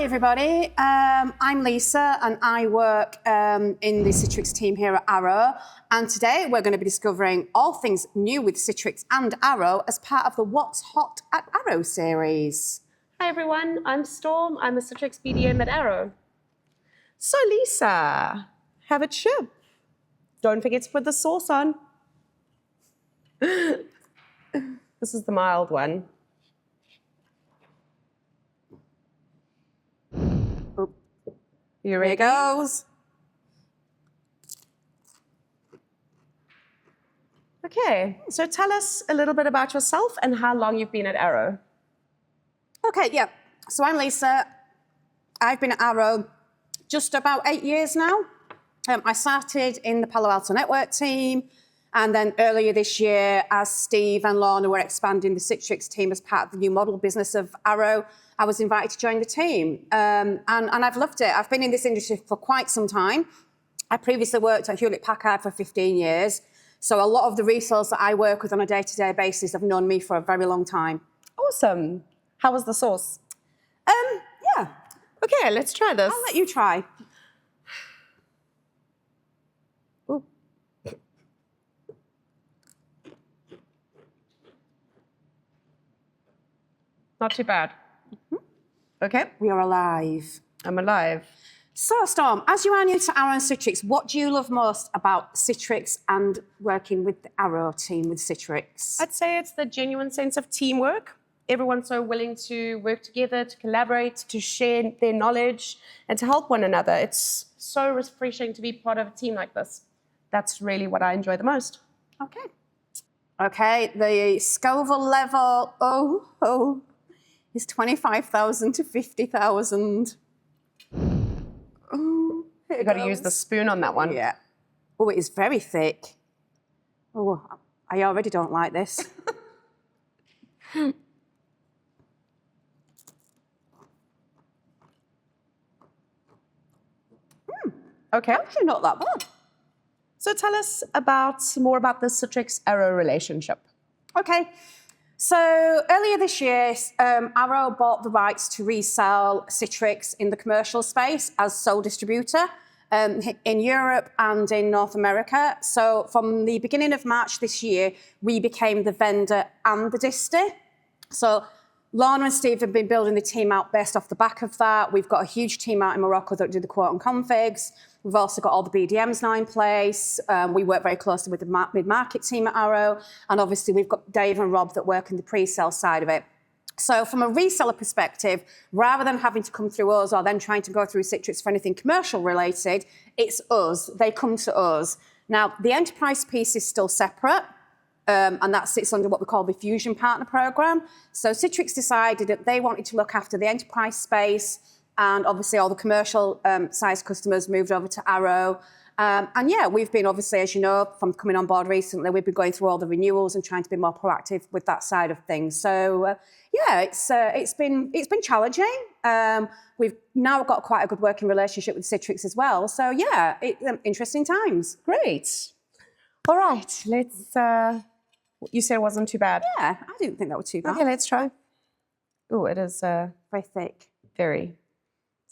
Hi everybody, I'm Lisa and I work in the Citrix team here at Arrow, and today we're going to be discovering all things new with Citrix and Arrow as part of the What's Hot at Arrow series. Hi everyone, I'm Storm. I'm a Citrix BDM at Arrow. So Lisa, have a chip. Don't forget to put the sauce on. This is the mild one. Here it goes. Okay, so tell us a little bit about yourself and how long you've been at Arrow. Okay, yeah. So I'm Lisa. I've been at Arrow just about 8 years now. I started in the Palo Alto network team, and then earlier this year, as Steve and Lorna were expanding the Citrix team as part of the new model business of Arrow, I was invited to join the team, and I've loved it. I've been in this industry for quite some time. I previously worked at Hewlett-Packard for 15 years, so a lot of the resellers that I work with on a day-to-day basis have known me for a very long time. Awesome. How was the sauce? Yeah. Okay, let's try this. I'll let you try. Ooh. Not too bad. Okay, We are alive. I'm alive. So, Storm, as you are new to Arrow and Citrix, what do you love most about Citrix and working with the Arrow team with Citrix? I'd say it's the genuine sense of teamwork. Everyone's so willing to work together, to collaborate, to share their knowledge, and to help one another. It's so refreshing to be part of a team like this. That's really what I enjoy the most. Okay. Okay, the Scoville level, is 25,000 to 50,000. Oh, You've got to use the spoon on that one. Yeah. Oh, it is very thick. Oh, I already don't like this. Okay. Actually, not that bad. So tell us more about the Citrix Arrow relationship. Okay. So earlier this year, Arrow bought the rights to resell Citrix in the commercial space as sole distributor in Europe and in North America. So from the beginning of March this year, we became the vendor and the distie. So Lorna and Steve have been building the team out based off the back of that. We've got a huge team out in Morocco that do the quote and configs. We've also got all the BDMs now in place. We work very closely with the mid-market team at Arrow. And obviously, we've got Dave and Rob that work in the pre-sale side of it. So from a reseller perspective, rather than having to come through us or then trying to go through Citrix for anything commercial related, it's us. They come to us. Now, the enterprise piece is still separate. And that sits under what we call the Fusion Partner Program. So Citrix decided that they wanted to look after the enterprise space, and obviously all the commercial size customers moved over to Arrow. And yeah, we've been obviously, as you know, from coming on board recently, we've been going through all the renewals and trying to be more proactive with that side of things. So yeah, it's been challenging. We've now got quite a good working relationship with Citrix as well. So yeah, interesting times. Great. All right, let's... You said it wasn't too bad. Yeah, I didn't think that was too bad. Okay, let's try. Oh, it is Very thick. very.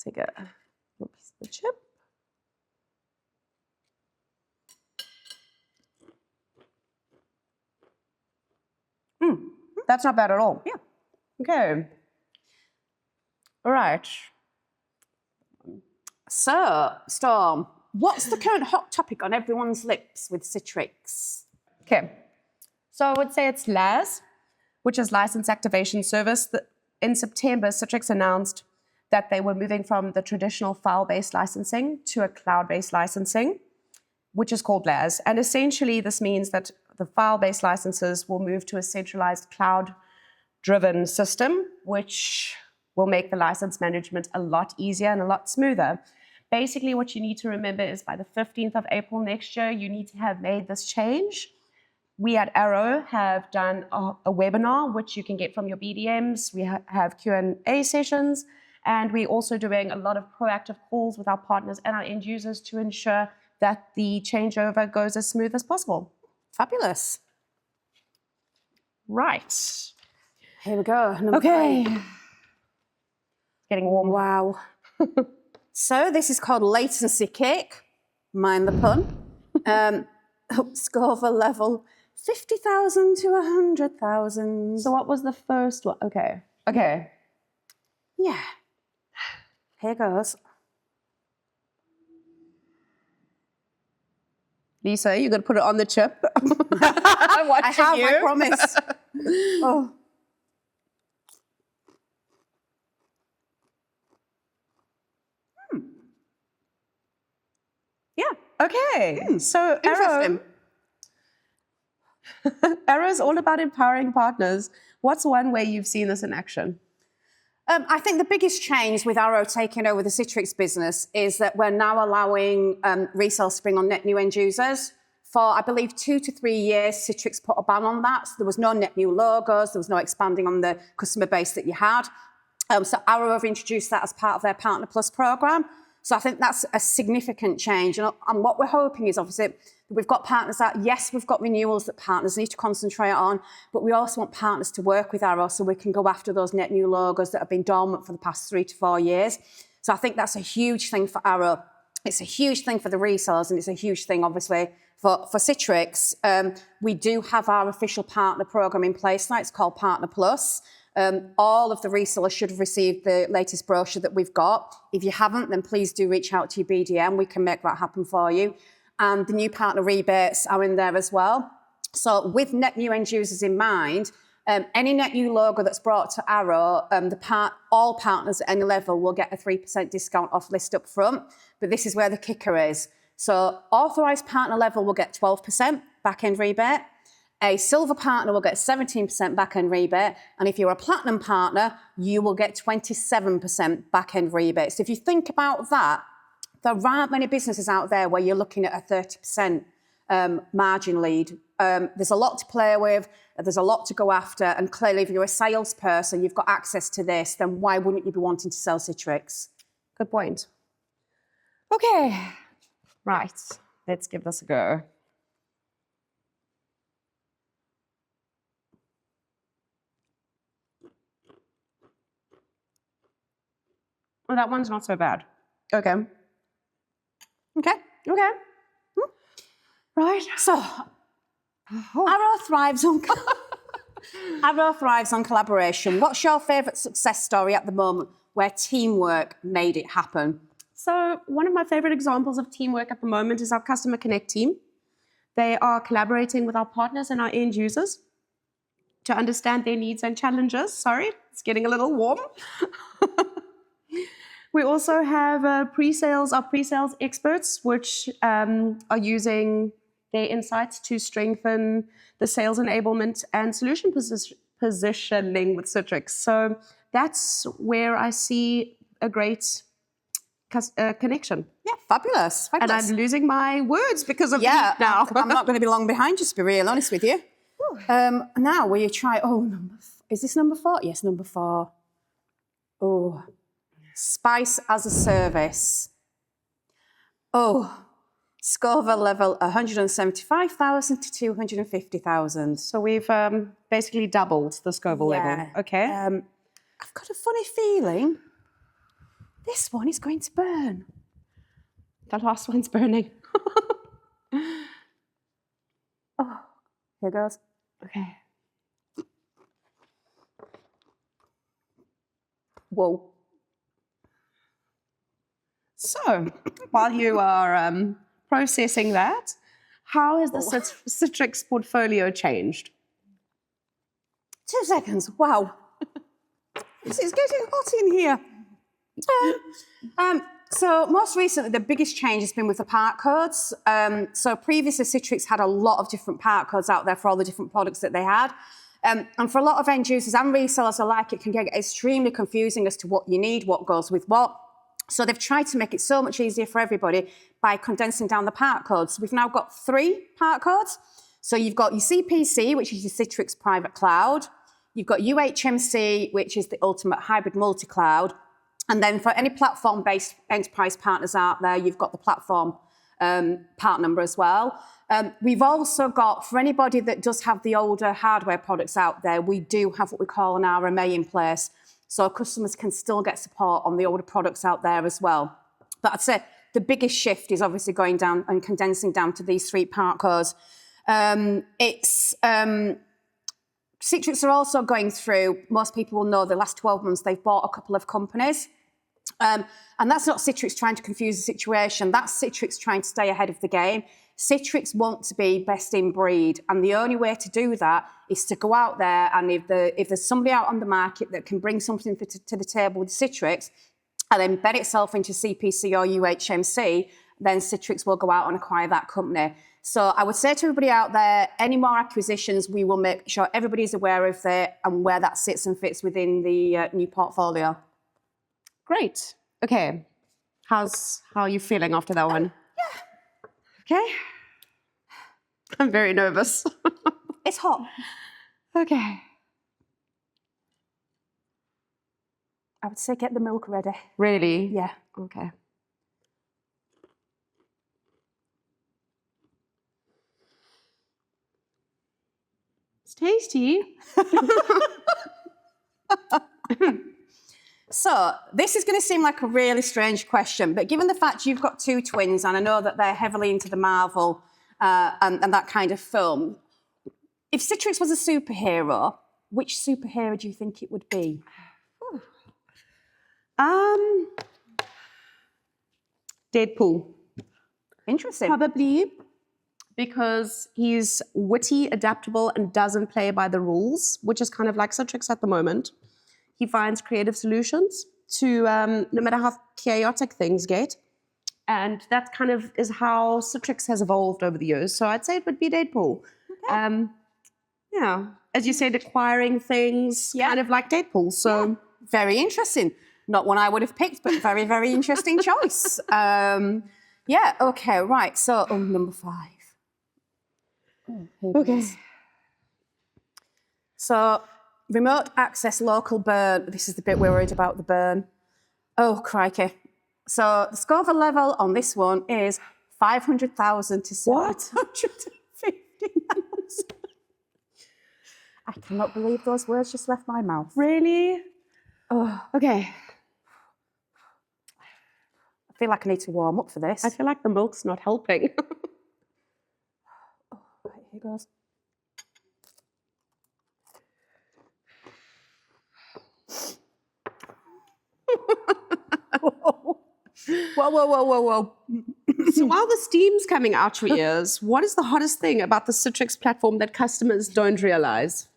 Take a little piece of the chip. That's not bad at all. Yeah. Okay. All right. So, Storm, what's the current hot topic on everyone's lips with Citrix? Okay. So I would say it's LAS, which is License Activation Service. In September, Citrix announced that they were moving from the traditional file-based licensing to a cloud-based licensing, which is called LAS. And essentially, this means that the file-based licenses will move to a centralized cloud-driven system, which will make the license management a lot easier and a lot smoother. Basically, what you need to remember is by the 15th of April next year, you need to have made this change. We at Arrow have done a webinar, which you can get from your BDMs. We have Q&A sessions, and we're also doing a lot of proactive calls with our partners and our end users to ensure that the changeover goes as smooth as possible. Fabulous. Right. Here we go. Okay. Getting warm. Wow. So this is called latency kick. Mind the pun. Scoville level 50,000 to 100,000. So what was the first one? Okay. Okay. Yeah. Here goes. Lisa, you're going to put it on the chip. I have, I promise. Oh. Yeah. Okay. So Interesting. Arrow is all about empowering partners. What's one way you've seen this in action? I think the biggest change with Arrow taking over the Citrix business is that we're now allowing resale to bring on net new end users. For, I believe, 2 to 3 years, Citrix put a ban on that. So there was no net new logos. There was no expanding on the customer base that you had. So Arrow have introduced that as part of their Partner Plus program. So I think that's a significant change. And what we're hoping is, obviously, we've got partners out. Yes, we've got renewals that partners need to concentrate on, but we also want partners to work with Arrow so we can go after those net new logos that have been dormant for the past 3 to 4 years. So I think that's a huge thing for Arrow. It's a huge thing for the resellers, and it's a huge thing, obviously, for Citrix. We do have our official partner program in place now. It's called Partner Plus. All of the resellers should have received the latest brochure that we've got. If you haven't, then please do reach out to your BDM. We can make that happen for you. And the new partner rebates are in there as well. So with net new end users in mind, any net new logo that's brought to Arrow, all partners at any level will get a 3% discount off list up front. But this is where the kicker is. So authorised partner level will get 12% back-end rebate. A silver partner will get 17% back-end rebate. And if you're a platinum partner, you will get 27% back-end rebate. So if you think about that, there aren't many businesses out there where you're looking at a 30% margin lead. There's a lot to play with. There's a lot to go after. And clearly, if you're a salesperson, you've got access to this, then why wouldn't you be wanting to sell Citrix? Good point. Okay. Right. Let's give this a go. Well, that one's not so bad. Okay. Okay. Okay. Right. So, Arrow thrives on Arrow thrives on collaboration. What's your favourite success story at the moment where teamwork made it happen? So one of my favorite examples of teamwork at the moment is our Customer Connect team. They are collaborating with our partners and our end users to understand their needs and challenges. Sorry, it's getting a little warm. We also have our pre-sales experts, which are using their insights to strengthen the sales enablement and solution positioning with Citrix. So that's where I see a great connection. Yeah, fabulous. And I'm losing my words because of yeah, heat now. I'm not going to be long behind, just to be real honest with you. Now, will you try, is this number 4? Yes, number 4. Oh, Spice as a service. Oh, Scoville level 175,000 to 250,000. So we've basically doubled the Scoville level. Okay. I've got a funny feeling this one is going to burn. The last one's burning. Oh, here goes. Okay. Whoa. So, while you are processing that, how has the Citrix portfolio changed? 2 seconds. Wow. This is getting hot in here. So most recently, the biggest change has been with the part codes. So previously, Citrix had a lot of different part codes out there for all the different products that they had. And for a lot of end users and resellers alike, it can get extremely confusing as to what you need, what goes with what. So they've tried to make it so much easier for everybody by condensing down the part codes. We've now got 3 part codes. So you've got your CPC, which is your Citrix Private Cloud. You've got UHMC, which is the ultimate hybrid multi-cloud. And then for any platform-based enterprise partners out there, you've got the platform part number as well. We've also got, for anybody that does have the older hardware products out there, we do have what we call an RMA in place. so customers can still get support on the older products out there as well. But I'd say the biggest shift is obviously going down and condensing down to these 3 part codes. Citrix are also going through, most people will know the last 12 months they've bought a couple of companies. And that's not Citrix trying to confuse the situation. That's Citrix trying to stay ahead of the game. Citrix want to be best in breed. And the only way to do that is to go out there, and if there's somebody out on the market that can bring something to the table with Citrix and then embed itself into CPC or UHMC, then Citrix will go out and acquire that company. So I would say to everybody out there, any more acquisitions, we will make sure everybody's aware of it and where that sits and fits within the new portfolio. Great. Okay. How are you feeling after that one? Yeah. Okay. I'm very nervous. It's hot. Okay. I would say get the milk ready. Really? Yeah. Okay. It's tasty. So this is going to seem like a really strange question, but given the fact you've got 2 twins, and I know that they're heavily into the Marvel and that kind of film, if Citrix was a superhero, which superhero do you think it would be? Deadpool. Interesting. Probably because he's witty, adaptable, and doesn't play by the rules, which is kind of like Citrix at the moment. He finds creative solutions to no matter how chaotic things get. And that kind of is how Citrix has evolved over the years. So I'd say it would be Deadpool. Okay. Yeah, as you said, acquiring things, kind of like Deadpool. So very interesting. Not one I would have picked, but very, very interesting choice. Yeah, okay, right. So number 5. okay. So remote access local burn. This is the bit we're worried about, the burn. Oh, crikey. So the score for level on this one is 500,000 to 750,000. I cannot believe those words just left my mouth. Really? Oh, Okay. I feel like I need to warm up for this. I feel like the milk's not helping. Oh, right, here goes. Whoa, whoa, whoa, whoa, whoa. So while the steam's coming out your ears, what is the hottest thing about the Citrix platform that customers don't realize?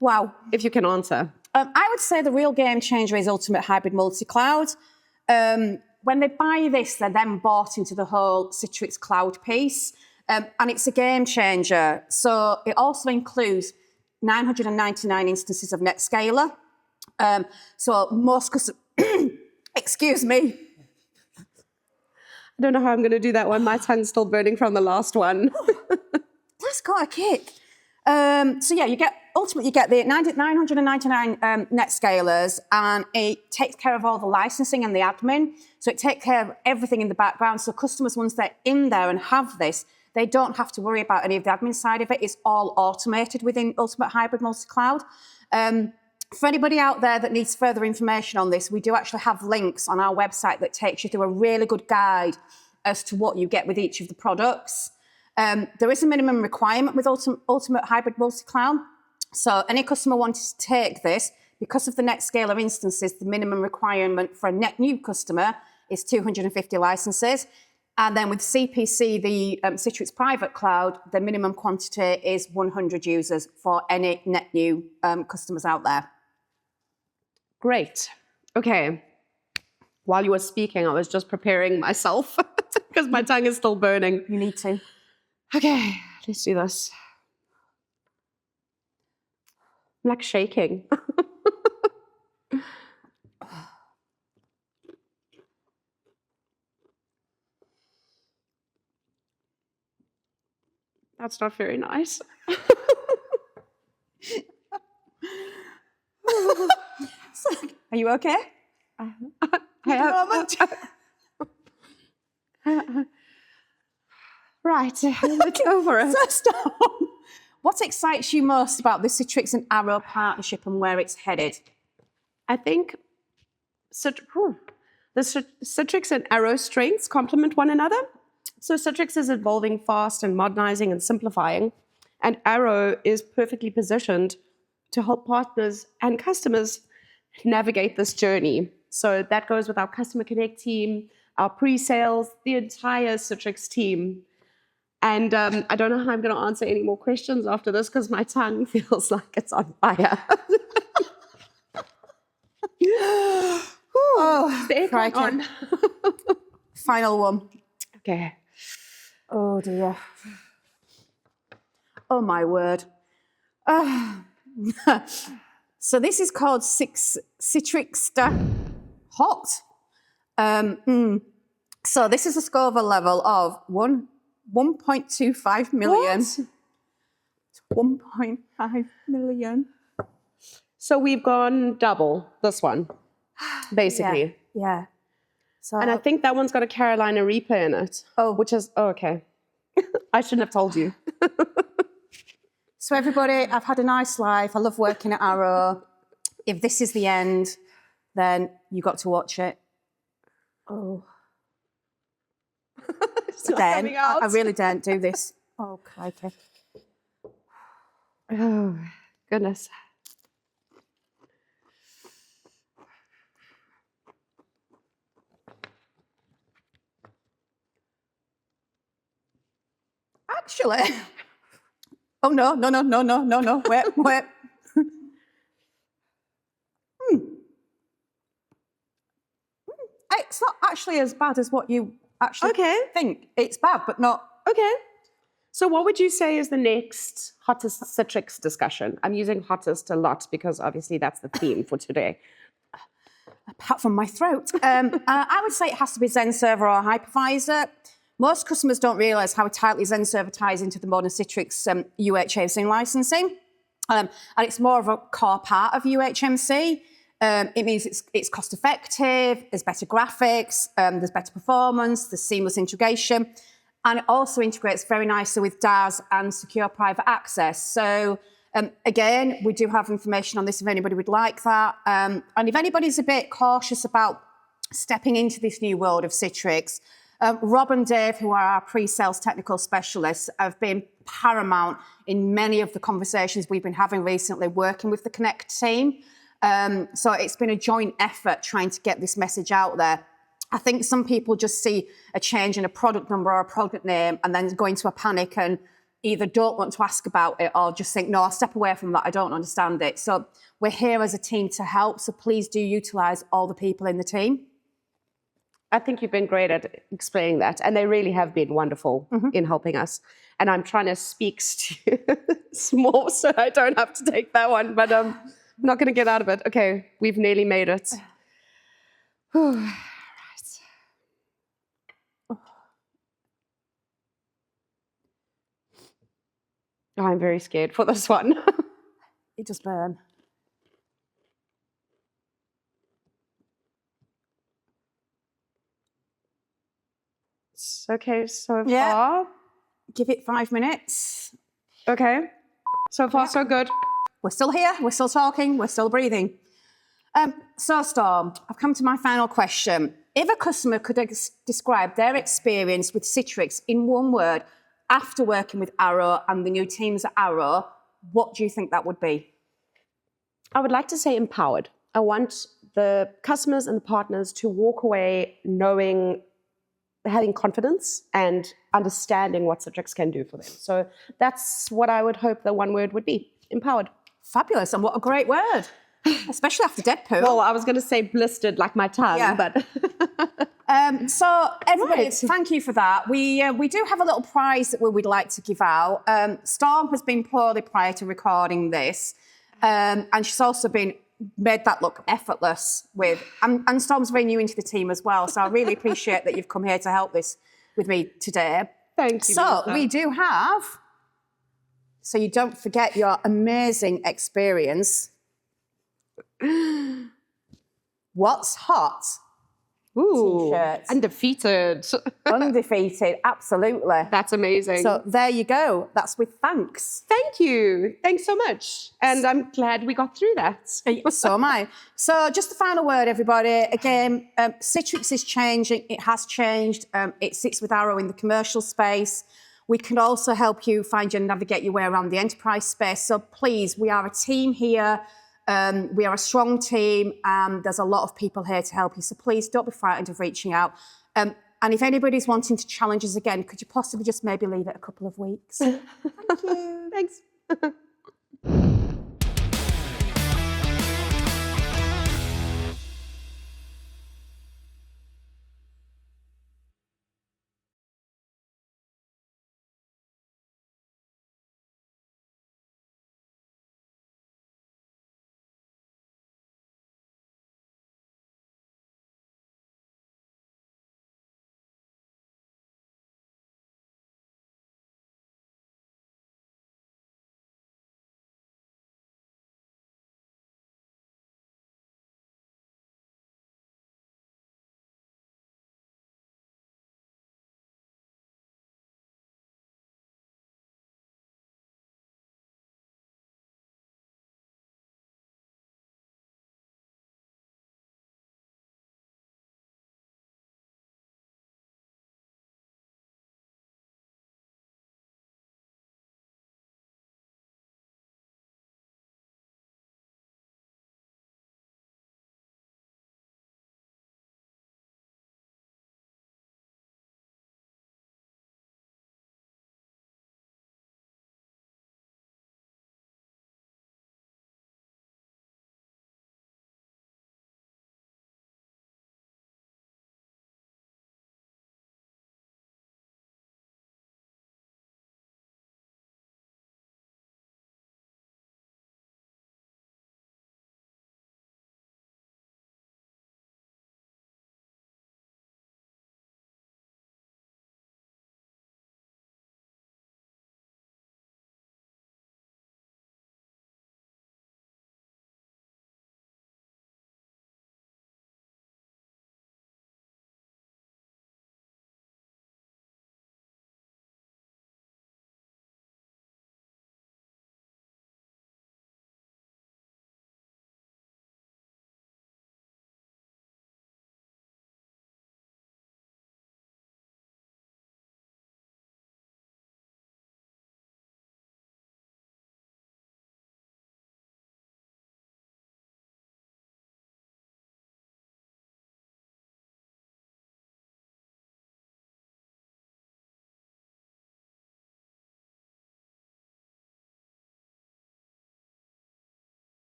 Wow. If you can answer. I would say the real game changer is Ultimate Hybrid Multi-Cloud. When they buy this, they're then bought into the whole Citrix cloud piece, and it's a game changer. So it also includes 999 instances of NetScaler. So most customers, excuse me. I don't know how I'm going to do that one. My tongue's still burning from the last one. That's got a kick. So yeah, you get the 999 NetScalers, and it takes care of all the licensing and the admin. So it takes care of everything in the background. So customers, once they're in there and have this, they don't have to worry about any of the admin side of it. It's all automated within Ultimate Hybrid Multi-Cloud. For anybody out there that needs further information on this, we do actually have links on our website that takes you through a really good guide as to what you get with each of the products. There is a minimum requirement with Ultimate Hybrid Multi-Cloud. So any customer wanting to take this, because of the NetScaler instances, the minimum requirement for a net new customer is 250 licenses. And then with CPC, the Citrix Private Cloud, the minimum quantity is 100 users for any net new customers out there. Great. Okay. While you were speaking, I was just preparing myself because my tongue is still burning. You need to. Okay, let's do this. I'm like shaking. That's not very nice. Are you okay? Right, let's go for it. So stop. what excites you most about the Citrix and Arrow partnership and where it's headed? I think Citrix and Arrow strengths complement one another. So Citrix is evolving fast and modernizing and simplifying, and Arrow is perfectly positioned to help partners and customers navigate this journey. So that goes with our Customer Connect team, our pre-sales, the entire Citrix team. And I don't know how I'm going to answer any more questions after this because my tongue feels like it's on fire. Oh, The aircon crikey. on. Final one. Okay. Oh, dear. Oh, my word. So this is called Citrix Hot. So this is a Scoville level of 1.25 million. What? 1.5 million. So we've gone double this one, basically. Yeah. So, And I think that one's got a Carolina Reaper in it. Oh. Which is, okay. I shouldn't have told you. so everybody, I've had a nice life. I love working at Arrow. If this is the end, then you got to watch it. Oh. It's not Then coming out. I really don't do this. Oh, crikey. Oh, goodness. Actually, oh no, wait. It's not actually as bad as what you actually think. It's bad, but not. Okay. So what would you say is the next hottest Citrix discussion? I'm using hottest a lot because obviously that's the theme for today. Apart from my throat. I would say it has to be Zen Server or Hypervisor. Most customers don't realise how tightly Zen Server ties into the modern Citrix UHMC licensing. And it's more of a core part of UHMC. It means it's cost effective, there's better graphics, there's better performance, there's seamless integration. And it also integrates very nicely with DAS and secure private access. So again, we do have information on this if anybody would like that. And if anybody's a bit cautious about stepping into this new world of Citrix, Rob and Dave, who are our pre-sales technical specialists, have been paramount in many of the conversations we've been having recently, working with the Connect team. So it's been a joint effort trying to get this message out there. I think some people just see a change in a product number or a product name and then go into a panic and either don't want to ask about it or just think, no, I'll step away from that, I don't understand it. So we're here as a team to help, so please do utilise all the people in the team. I think you've been great at explaining that, and they really have been wonderful in helping us. And I'm trying to speak small so I don't have to take that one, but I'm not going to get out of it. Okay, we've nearly made it. Right. Oh, I'm very scared for this one. It does burn. It's okay so far. Give it 5 minutes. Okay. So far, so good. We're still here, we're still talking, we're still breathing. So Storm, I've come to my final question. If a customer could describe their experience with Citrix in one word after working with Arrow and the new teams at Arrow, what do you think that would be? I would like to say empowered. I want the customers and the partners to walk away knowing, having confidence and understanding what Citrix can do for them. So that's what I would hope the one word would be, empowered. Fabulous, and what a great word, especially after Deadpool. Well, I was going to say blistered like my tongue, but... So everybody, Right. Thank you for that. We do have a little prize that we would like to give out. Storm has been poorly prior to recording this, and she's also made that look effortless with, and Storm's very new into the team as well, so I really appreciate that you've come here to help this with me today. Thank you. So Lisa. we do have, so you don't forget your amazing experience. What's hot Ooh, T-shirts. undefeated. Undefeated, absolutely. That's amazing. So there you go. That's with thanks. Thank you. Thanks so much. And I'm glad we got through that. So am I. So just a final word, everybody. Again, Citrix is changing. It has changed. It sits with Arrow in the commercial space. We can also help you find and navigate your way around the enterprise space. So please, we are a team here. We are a strong team, and there's a lot of people here to help you. So please don't be frightened of reaching out. And if anybody's wanting to challenge us again, could you possibly just maybe leave it a couple of weeks? Thank you. Thanks.